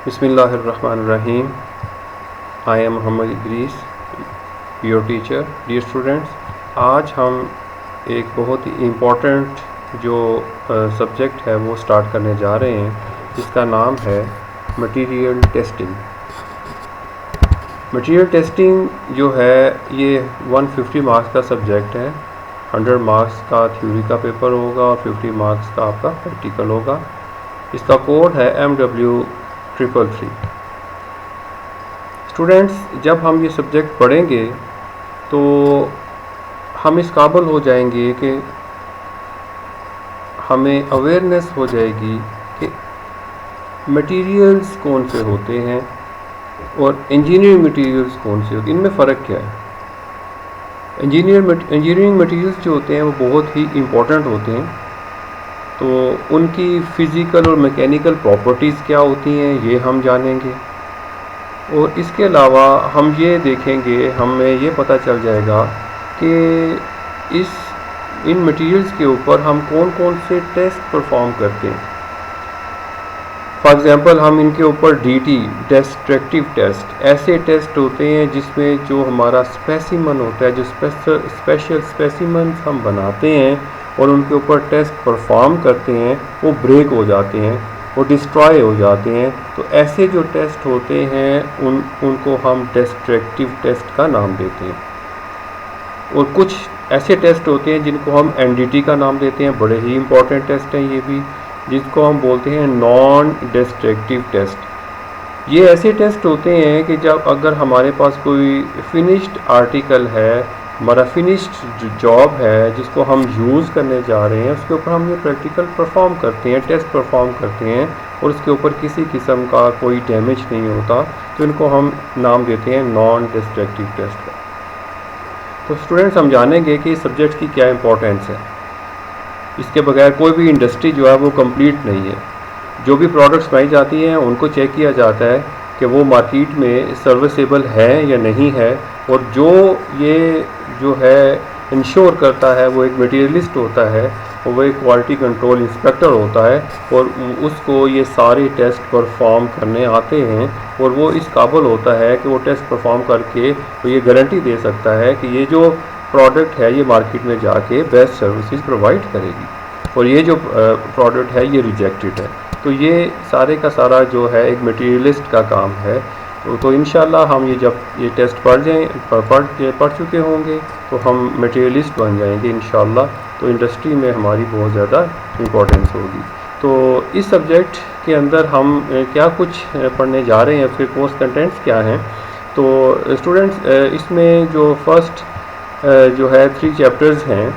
बिस्मिल्लाहिर्रहमानिर्रहीम। I am Mohammad Idris, your teacher. Dear students, आज हम एक बहुत ही इम्पोर्टेंट जो सब्जेक्ट है वो स्टार्ट करने जा रहे हैं, जिसका नाम है मटेरियल टेस्टिंग। मटेरियल टेस्टिंग जो है ये 150 मार्क्स का सब्जेक्ट है। 100 मार्क्स का थ्योरी का पेपर होगा और 50 मार्क्स का आपका प्रैक्टिकल होगा। इसका कोड है MW333। स्टूडेंट्स, जब हम ये सब्जेक्ट पढ़ेंगे तो हम इस काबिल हो जाएंगे कि हमें अवेयरनेस हो जाएगी कि मटेरियल्स कौन से होते हैं और इंजीनियरिंग मटेरियल्स कौन से होते हैं, इनमें फ़र्क क्या है। इंजीनियरिंग मटेरियल्स जो होते हैं वो बहुत ही इम्पोर्टेंट होते हैं, तो उनकी फ़िज़िकल और मैकेनिकल प्रॉपर्टीज़ क्या होती हैं ये हम जानेंगे। और इसके अलावा हम ये देखेंगे, हमें ये पता चल जाएगा कि इन मटेरियल्स के ऊपर हम कौन कौन से टेस्ट परफॉर्म करते हैं। फॉर एग्ज़ाम्पल, हम इनके ऊपर DT डिस्ट्रक्टिव टेस्ट, ऐसे टेस्ट होते हैं जिसमें जो हमारा स्पेसिमन होता है, जो स्पेशल स्पेसिमन हम बनाते हैं और उनके ऊपर टेस्ट परफॉर्म करते हैं, वो ब्रेक हो जाते हैं, वो डिस्ट्रॉय हो जाते हैं। तो ऐसे जो टेस्ट होते हैं उनको हम डिस्ट्रक्टिव टेस्ट का नाम देते हैं। और कुछ ऐसे टेस्ट होते हैं जिनको हम NDT का नाम देते हैं, बड़े ही इंपॉर्टेंट टेस्ट हैं ये भी, जिसको हम बोलते हैं नॉन डिस्ट्रक्टिव टेस्ट। ये ऐसे टेस्ट होते हैं कि जब अगर हमारे पास कोई फिनिश्ड आर्टिकल है, हमारा फिनिश्ड जॉब है जिसको हम यूज़ करने जा रहे हैं, उसके ऊपर हम ये प्रैक्टिकल परफॉर्म करते हैं, टेस्ट परफॉर्म करते हैं और उसके ऊपर किसी किस्म का कोई डैमेज नहीं होता, तो इनको हम नाम देते हैं नॉन डिस्ट्रक्टिव टेस्ट का। तो स्टूडेंट्स, हम जानेंगे कि इस सब्जेक्ट की क्या इंपॉर्टेंस है। इसके बगैर कोई भी इंडस्ट्री जो है वो कंप्लीट नहीं है। जो भी प्रोडक्ट्स बनाई जाती हैं उनको चेक किया जाता है कि वो मार्केट में सर्विसेबल है या नहीं है, और ये जो है इंश्योर करता है वो एक मटेरियलिस्ट होता है और वो एक क्वालिटी कंट्रोल इंस्पेक्टर होता है, और उसको ये सारे टेस्ट परफॉर्म करने आते हैं और वो इस काबिल होता है कि वो टेस्ट परफॉर्म करके वो ये गारंटी दे सकता है कि ये जो प्रोडक्ट है ये मार्केट में जाके बेस्ट सर्विसेज प्रोवाइड करेगी और ये जो प्रोडक्ट है ये रिजेक्टेड है। तो ये सारे का सारा जो है एक मटेरियलिस्ट का काम है। तो इंशाल्लाह हम जब ये टेस्ट पढ़ चुके होंगे तो हम मटेरियलिस्ट बन जाएंगे इंशाल्लाह। तो इंडस्ट्री में हमारी बहुत ज़्यादा इम्पोर्टेंस होगी। तो इस सब्जेक्ट के अंदर हम क्या कुछ पढ़ने जा रहे हैं, उसके कोर्स कंटेंट्स क्या हैं। तो स्टूडेंट्स, इसमें जो फर्स्ट जो है 3 चैप्टर्स हैं।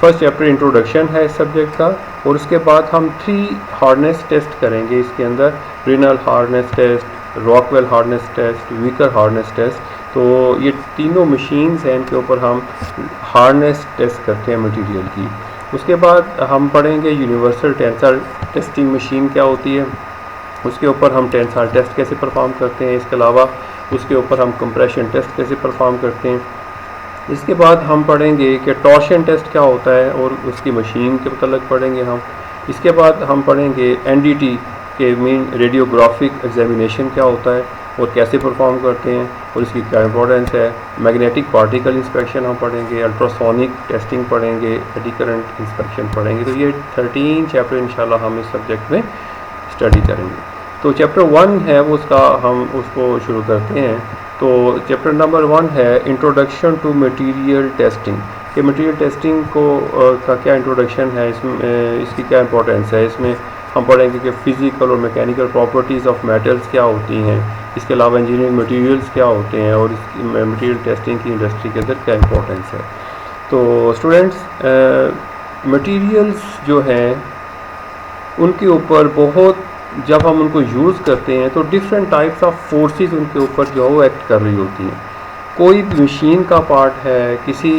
फर्स्ट चैप्टर इंट्रोडक्शन है इस सब्जेक्ट का, और उसके बाद हम 3 हार्डनेस टेस्ट करेंगे इसके अंदर। Brinell hardness test, Rockwell hardness test, Vickers hardness test. तो ये तीनों मशीन्स हैं, इनके ऊपर हम हार्डनेस टेस्ट करते हैं मटेरियल की। उसके बाद हम पढ़ेंगे यूनिवर्सल टेंसर टेस्टिंग मशीन क्या होती है, उसके ऊपर हम टेंसर टेस्ट कैसे परफॉर्म करते हैं। इसके अलावा उसके ऊपर हम कंप्रेशन टेस्ट कैसे परफॉर्म करते हैं। इसके बाद हम पढ़ेंगे कि टॉर्शन टेस्ट क्या होता है और उसकी मशीन के मतलब पढ़ेंगे हम। इसके बाद हम पढ़ेंगे NDT के मीन रेडियोग्राफिक एग्जामिनेशन क्या होता है और कैसे परफॉर्म करते हैं और इसकी क्या इंपॉर्टेंस है। मैग्नेटिक पार्टिकल इंस्पेक्शन हम पढ़ेंगे, अल्ट्रासोनिक टेस्टिंग पढ़ेंगे, एडी करंट इंस्पेक्शन पढ़ेंगे। तो ये 13 चैप्टर इंशाल्लाह हम इस सब्जेक्ट में स्टडी करेंगे। तो चैप्टर 1 है वो हम उसको शुरू करते हैं। तो चैप्टर नंबर 1 है इंट्रोडक्शन टू मटेरियल टेस्टिंग। ये मटेरियल टेस्टिंग का क्या इंट्रोडक्शन है, इसमें इसकी क्या इंपॉर्टेंस है। इसमें हम पढ़ेंगे कि फ़िज़िकल और मैकेनिकल प्रॉपर्टीज़ ऑफ मेटल्स क्या होती हैं, इसके अलावा इंजीनियरिंग मटेरियल्स क्या होते हैं और इसकी मटेरियल टेस्टिंग की इंडस्ट्री के अंदर क्या इंपॉर्टेंस है। तो स्टूडेंट्स, मटेरियल्स जो हैं उनके ऊपर बहुत, जब हम उनको यूज़ करते हैं तो डिफरेंट टाइप्स ऑफ फोर्सेस उनके ऊपर जो है वो एक्ट कर रही होती हैं। कोई भी मशीन का पार्ट है, किसी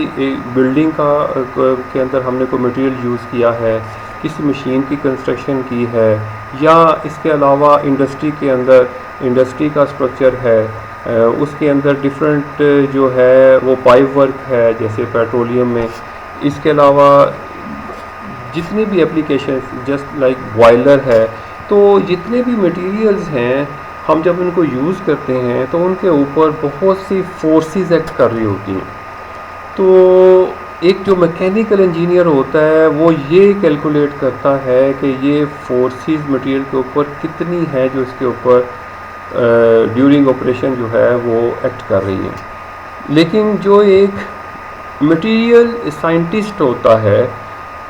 बिल्डिंग के अंदर हमने कोई मटेरियल यूज़ किया है, किसी मशीन की कंस्ट्रक्शन की है, या इसके अलावा इंडस्ट्री के अंदर इंडस्ट्री का स्ट्रक्चर है, उसके अंदर डिफरेंट जो है वो पाइप वर्क है जैसे पेट्रोलियम में। इसके अलावा जितनी भी एप्लीकेशन जस्ट लाइक बॉयलर है, तो जितने भी मटेरियल्स हैं हम जब इनको यूज़ करते हैं तो उनके ऊपर बहुत सी फोर्सेस एक्ट कर रही होती हैं। तो एक जो मैकेनिकल इंजीनियर होता है वो ये कैलकुलेट करता है कि ये फोर्सेस मटेरियल के ऊपर कितनी है जो इसके ऊपर ड्यूरिंग ऑपरेशन जो है वो एक्ट कर रही है। लेकिन जो एक मटेरियल साइंटिस्ट होता है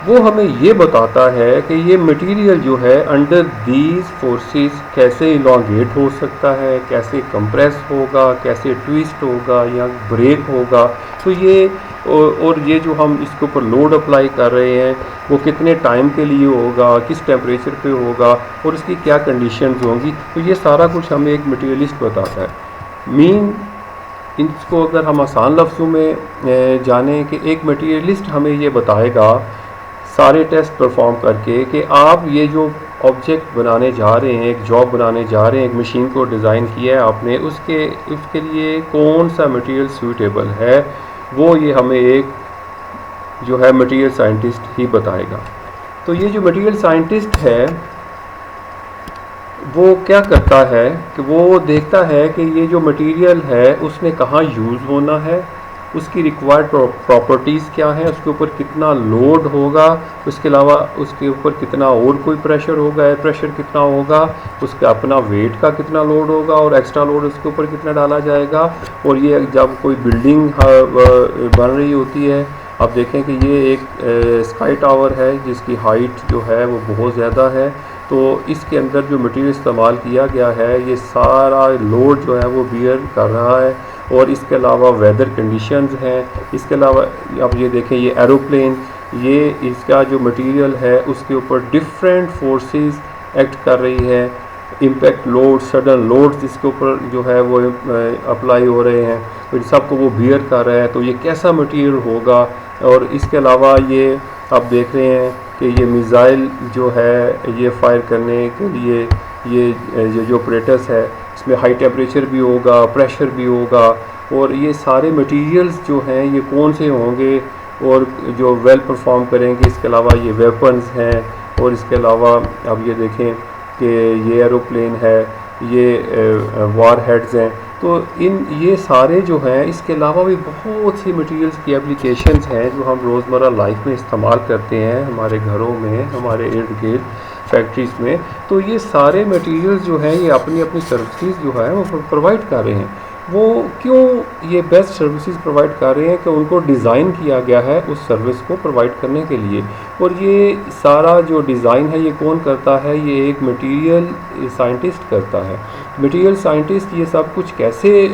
वो हमें ये बताता है कि ये मटेरियल जो है अंडर दीज फोर्सेस कैसे इलांगेट हो सकता है, कैसे कंप्रेस होगा, कैसे ट्विस्ट होगा या ब्रेक होगा। तो ये और ये जो हम इसके ऊपर लोड अप्लाई कर रहे हैं वो कितने टाइम के लिए होगा, किस टेम्परेचर पे होगा और इसकी क्या कंडीशंस होंगी। तो ये सारा कुछ हमें एक मटेरियलिस्ट बताता है। मीन इसको अगर हम आसान लफ्ज़ों में जानें कि एक मटेरियलिस्ट हमें ये बताएगा सारे टेस्ट परफॉर्म करके कि आप ये जो ऑब्जेक्ट बनाने जा रहे हैं, एक जॉब बनाने जा रहे हैं, एक मशीन को डिज़ाइन किया है आपने, उसके लिए कौन सा मटेरियल सूटेबल है, वो ये हमें एक जो है मटेरियल साइंटिस्ट ही बताएगा। तो ये जो मटेरियल साइंटिस्ट है वो क्या करता है कि वो देखता है कि ये जो मटेरियल है उसने कहाँ यूज़ होना है, उसकी रिक्वायर्ड प्रॉपर्टीज़ क्या हैं, उसके ऊपर कितना लोड होगा, उसके अलावा उसके ऊपर कितना और कोई प्रेशर होगा, एयर प्रेशर कितना होगा, उसका अपना वेट का कितना लोड होगा और एक्स्ट्रा लोड उसके ऊपर कितना डाला जाएगा। और ये जब कोई बिल्डिंग बन रही होती है, आप देखें कि ये एक स्काई टावर है जिसकी हाइट जो है वो बहुत ज़्यादा है। तो इसके अंदर जो मटेरियल इस्तेमाल किया गया है ये सारा लोड जो है वो बियर कर रहा है। और इसके अलावा वेदर कंडीशंस हैं, इसके अलावा आप ये देखें ये एरोप्लेन, ये इसका जो मटेरियल है उसके ऊपर डिफरेंट फोर्सेस एक्ट कर रही है। इम्पैक्ट लोड, सडन लोड्स इसके ऊपर जो है वो अप्लाई हो रहे हैं, तो इन सबको वो बियर कर रहा है। तो ये कैसा मटेरियल होगा। और इसके अलावा ये आप देख रहे हैं कि ये मिज़ाइल जो है ये फायर करने के लिए ये जो ऑपरेटर्स है इसमें हाई टेम्परेचर भी होगा, प्रेशर भी होगा, और ये सारे मटेरियल्स जो हैं ये कौन से होंगे और जो वेल परफॉर्म करेंगे। इसके अलावा ये वेपन्स हैं, और इसके अलावा अब ये देखें कि ये एरोप्लेन है, ये वार हेड्स हैं। तो ये सारे जो हैं, इसके अलावा भी बहुत सी मटेरियल्स की एप्लीकेशंस हैं जो हम रोज़मर्रा लाइफ में इस्तेमाल करते हैं, हमारे घरों में, हमारे इर्द गिर्द, फैक्ट्रीज़ में। तो ये सारे मटेरियल्स जो हैं ये अपनी अपनी सर्विसेज जो है वो प्रोवाइड कर रहे हैं। वो क्यों ये बेस्ट सर्विसेज प्रोवाइड कर रहे हैं कि उनको डिज़ाइन किया गया है उस सर्विस को प्रोवाइड करने के लिए। और ये सारा जो डिज़ाइन है ये कौन करता है, ये एक मटेरियल साइंटिस्ट करता है। मटेरियल साइंटिस्ट ये सब कुछ कैसे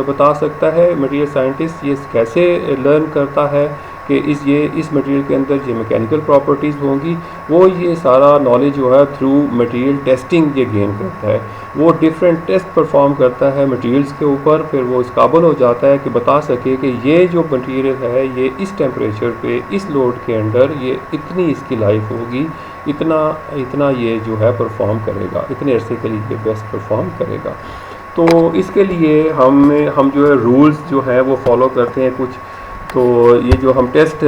बता सकता है, मटेरियल साइंटिस्ट ये कैसे लर्न करता है कि इस मटेरियल के अंदर ये मैकेनिकल प्रॉपर्टीज़ होंगी, वो ये सारा नॉलेज जो है थ्रू मटेरियल टेस्टिंग ये गेन करता है। वो डिफरेंट टेस्ट परफॉर्म करता है मटेरियल्स के ऊपर, फिर वो इस काबिल हो जाता है कि बता सके कि ये जो मटेरियल है ये इस टेम्परेचर पे, इस लोड के अंडर ये इतनी इसकी लाइफ होगी, इतना ये जो है परफॉर्म करेगा, इतने अरसे के लिए बेस्ट परफॉर्म करेगा। तो इसके लिए हम जो है रूल्स जो है वो फॉलो करते हैं कुछ। तो ये जो हम टेस्ट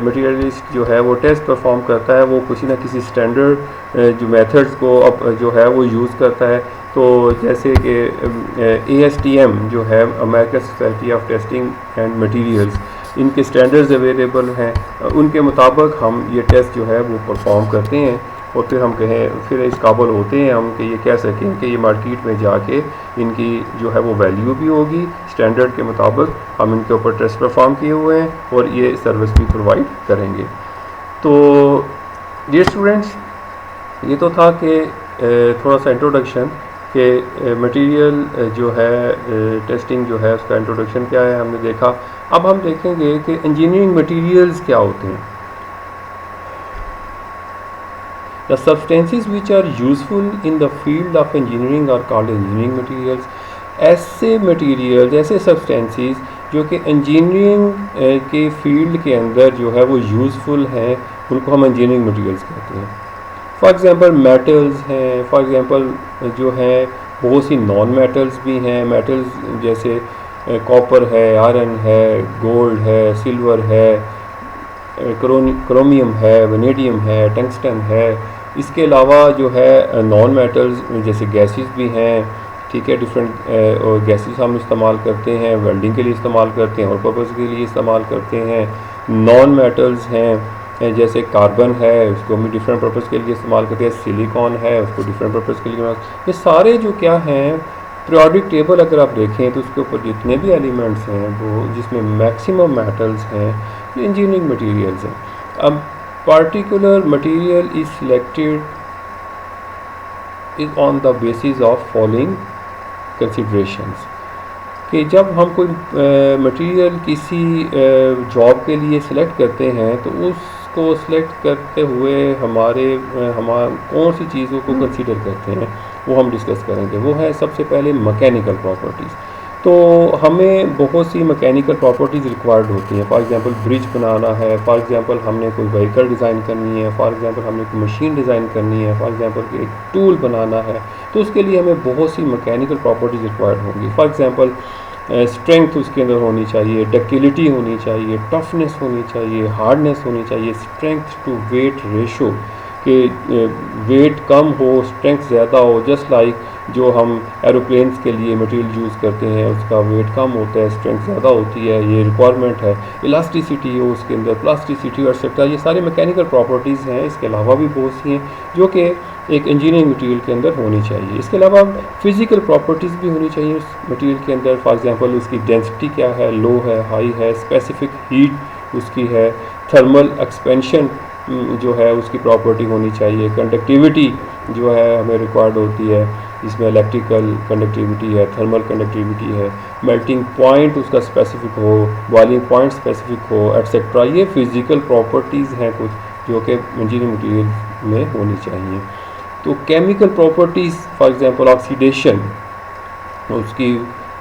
मटेरियलिस्ट जो है वो टेस्ट परफॉर्म करता है, वो किसी ना किसी स्टैंडर्ड जो मेथड्स को अब जो है वो यूज़ करता है। तो जैसे कि ASTM जो है, American society of testing and materials, इनके स्टैंडर्ड्स अवेलेबल हैं, उनके मुताबिक हम ये टेस्ट जो है वो परफॉर्म करते हैं। और फिर इस काबिल होते हैं हम कि ये कह सकें कि ये मार्केट में जाके इनकी जो है वो वैल्यू भी होगी, स्टैंडर्ड के मुताबिक हम इनके ऊपर टेस्ट परफॉर्म किए हुए हैं और ये सर्विस भी प्रोवाइड करेंगे। तो डियर स्टूडेंट्स, ये तो था कि थोड़ा सा इंट्रोडक्शन कि मटेरियल जो है टेस्टिंग जो है उसका इंट्रोडक्शन क्या है हमने देखा। अब हम देखेंगे कि इंजीनियरिंग मटेरियल्स क्या होते हैं। The substances which are useful in the field of engineering are called engineering materials. ऐसे मटेरियल, ऐसे सब्सटेंसेस जो कि इंजीनियरिंग के फील्ड के अंदर जो है वो यूज़फुल हैं, उनको हम इंजीनियरिंग मटेरियल्स कहते हैं। फॉर एग्ज़ाम्पल मेटल्स हैं, फॉर एग्ज़ाम्पल जो हैं बहुत सी नॉन मेटल्स भी हैं। मेटल्स जैसे कॉपर है, आयरन है, गोल्ड है, सिल्वर है, क्रोमियम है, वेनेडियम है, टंगस्टन है। इसके अलावा जो है नॉन मेटल्स जैसे गैसेस भी हैं, ठीक है। डिफरेंट और गैसेस हम इस्तेमाल करते हैं, वेल्डिंग के लिए इस्तेमाल करते हैं और पर्पज़ के लिए इस्तेमाल करते हैं। नॉन मेटल्स हैं जैसे कार्बन है, उसको हम डिफरेंट पर्पज़ के लिए इस्तेमाल करते हैं। सिलिकॉन है, उसको डिफरेंट पर्पज़ के लिए। ये सारे जो क्या हैं, पीरियोडिक टेबल अगर आप देखें तो उसके ऊपर जितने भी एलिमेंट्स हैं वो जिसमें मैक्सिमम मेटल्स हैं, ये इंजीनियरिंग मटेरियल्स हैं। अब particular material is selected is on the basis of following considerations, कि जब हम कोई मटेरियल किसी जॉब के लिए सिलेक्ट करते हैं तो उसको सिलेक्ट करते हुए हम कौन सी चीज़ों को कंसीडर करते हैं वो हम डिस्कस करेंगे। वो है सबसे पहले मैकेनिकल प्रॉपर्टीज़। तो हमें बहुत सी मैकेनिकल प्रॉपर्टीज़ रिक्वायर्ड होती हैं। फॉर एग्जांपल ब्रिज बनाना है, फॉर एग्जांपल हमने कोई व्हीकल डिज़ाइन करनी है, फॉर एग्जांपल हमने कोई मशीन डिज़ाइन करनी है, फॉर एग्जांपल एक टूल बनाना है, तो उसके लिए हमें बहुत सी मैकेनिकल प्रॉपर्टीज़ रिक्वायर्ड होंगी। फॉर एग्जांपल स्ट्रेंथ उसके अंदर होनी चाहिए, डक्टिलिटी होनी चाहिए, टफनेस होनी चाहिए, हार्डनेस होनी चाहिए, स्ट्रेंथ टू वेट रेशो, कि वेट कम हो स्ट्रेंथ ज़्यादा हो। जस्ट लाइक जो हम एरोप्लेन्स के लिए मटेरियल यूज़ करते हैं उसका वेट कम होता है, स्ट्रेंथ ज़्यादा होती है, ये रिक्वायरमेंट है। इलास्टिसिटी हो उसके अंदर, प्लास्टिसिटी और एक्सेट्रा, ये सारी मैकेनिकल प्रॉपर्टीज़ हैं। इसके अलावा भी बहुत सी हैं जो कि एक इंजीनियरिंग मटेरियल के अंदर होनी चाहिए। इसके अलावा फिज़िकल प्रॉपर्टीज़ भी होनी चाहिए उस मटेरियल के अंदर। फॉर एग्जांपल उसकी डेंसिटी क्या है, लो है, हाई है, स्पेसिफिक हीट उसकी है, थर्मल एक्सपेंशन जो है उसकी प्रॉपर्टी होनी चाहिए, कंडक्टिविटी जो है हमें रिक्वायर्ड होती है, इसमें इलेक्ट्रिकल कंडक्टिविटी है, थर्मल कंडक्टिविटी है, मेल्टिंग पॉइंट उसका स्पेसिफिक हो, बॉइलिंग पॉइंट स्पेसिफिक हो, एटसेट्रा। ये फिज़िकल प्रॉपर्टीज़ हैं कुछ जो कि इंजीनियरिंग मटेरियल में होनी चाहिए। तो chemical properties, for example oxidation, उसकी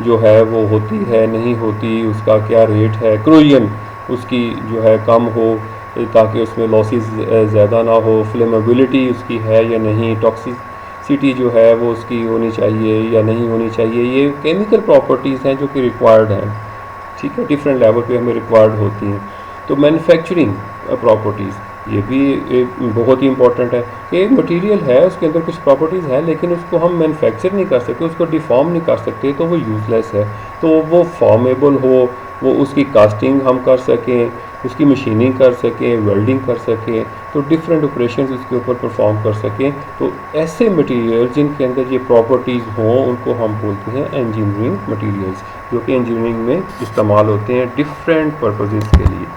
जो है वो होती है नहीं होती, उसका क्या रेट है, क्रोजन उसकी जो है कम हो ताकि उसमें लॉसेस ज़्यादा ना हो, फ्लेमेबिलिटी उसकी है या नहीं, टॉक्सिसिटी जो है वो उसकी होनी चाहिए या नहीं होनी चाहिए। ये केमिकल प्रॉपर्टीज़ हैं जो कि रिक्वायर्ड हैं, ठीक है, डिफरेंट लेवल पे हमें रिक्वायर्ड होती हैं। तो मैन्युफैक्चरिंग प्रॉपर्टीज़ ये भी बहुत ही इंपॉर्टेंट है कि एक मटेरियल है उसके अंदर कुछ प्रॉपर्टीज़ हैं लेकिन उसको हम मैन्युफैक्चर नहीं कर सकते, उसको डिफॉर्म नहीं कर सकते, तो वो यूज़लेस है। तो वो फॉर्मेबल हो, वो उसकी कास्टिंग हम कर सकें, उसकी मशीनिंग कर सकें, वेल्डिंग कर सकें, तो डिफरेंट ऑपरेशंस उसके ऊपर परफॉर्म कर सकें। तो ऐसे मटेरियल जिनके अंदर ये प्रॉपर्टीज़ हों उनको हम बोलते हैं इंजीनियरिंग मटेरियल्स, जो कि इंजीनियरिंग में इस्तेमाल होते हैं डिफरेंट पर्पसेस के लिए।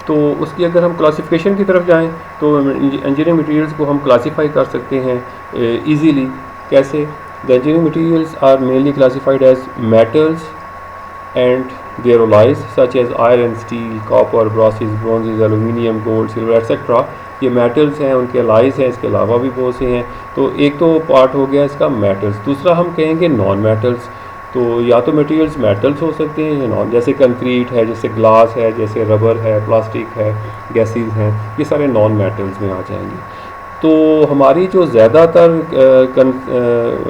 तो उसकी अगर हम क्लासिफिकेशन की तरफ जाएं तो इंजीनियरिंग मटेरियल्स को हम क्लासीफाई कर सकते हैं ईजीली। कैसे? The engineering materials are mainly classified as metals and their alloys such as iron, steel, copper, brasses, bronzes, aluminium, gold, silver etc. ये मेटल्स हैं, उनके alloys हैं, इसके अलावा भी बहुत से हैं। तो एक तो पार्ट हो गया इसका मेटल्स। दूसरा हम कहेंगे नॉन मेटल्स। तो या तो मटेरियल्स मेटल्स हो सकते हैं या नॉन, जैसे कंक्रीट है, जैसे ग्लास है, जैसे रबर है, प्लास्टिक है, गैसेस हैं, ये सारे नॉन मेटल्स में आ जाएंगे। तो हमारी जो ज़्यादातर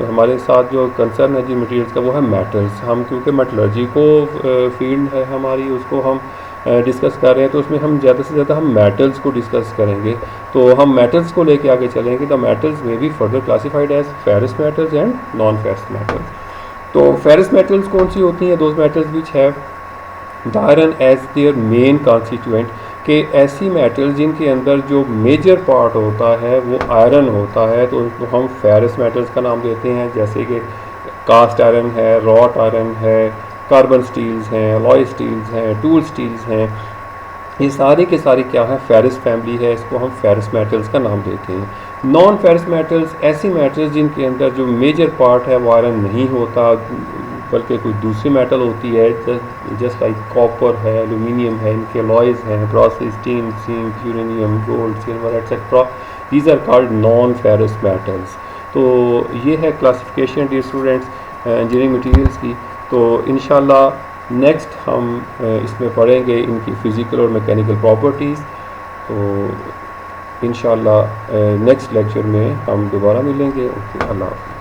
हमारे साथ जो कंसर्न है जिन मटेरियल्स का वो है मेटल्स। हम क्योंकि मेटलर्जी को फील्ड है हमारी, उसको हम डिस्कस कर रहे हैं, तो उसमें हम ज़्यादा से ज़्यादा हम मेटल्स को डिस्कस करेंगे। तो हम मेटल्स को लेके आगे चलेंगे। द मेटल्स में be further classified as ferrous metals and non ferrous metals. तो फेरस मेटल्स कौन सी होती हैं? Those metals which have the iron as their main constituent, कि ऐसी मेटल जिनके अंदर जो मेजर पार्ट होता है वो आयरन होता है, तो उनको हम फेरस मेटल्स का नाम देते हैं। जैसे कि कास्ट आयरन है, रॉट आयरन है, कार्बन स्टील्स हैं, अलॉय स्टील्स हैं, टूल स्टील्स हैं, ये सारे के सारे क्या है, फेरस फैमिली है, इसको हम फेरस मेटल्स का नाम देते हैं। नॉन फेरस मेटल्स ऐसी मेटल्स जिनके अंदर जो मेजर पार्ट है वो आयरन नहीं होता बल्कि कोई दूसरी मेटल होती है, जस्ट लाइक कॉपर है, एल्यूमिनियम है, इनके अलॉयज हैं, brasses, tin, zinc, uranium, gold, silver etcetera, these are called non ferrous metals. तो ये है classification dear students engineering materials की। तो इंशाल्लाह नेक्स्ट हम इसमें पढ़ेंगे इनकी फ़िज़िकल और मैकेनिकल प्रॉपर्टीज़। तो इंशाल्लाह नेक्स्ट लेक्चर में हम दोबारा मिलेंगे। ओके, अल्लाह हाफ़िज़।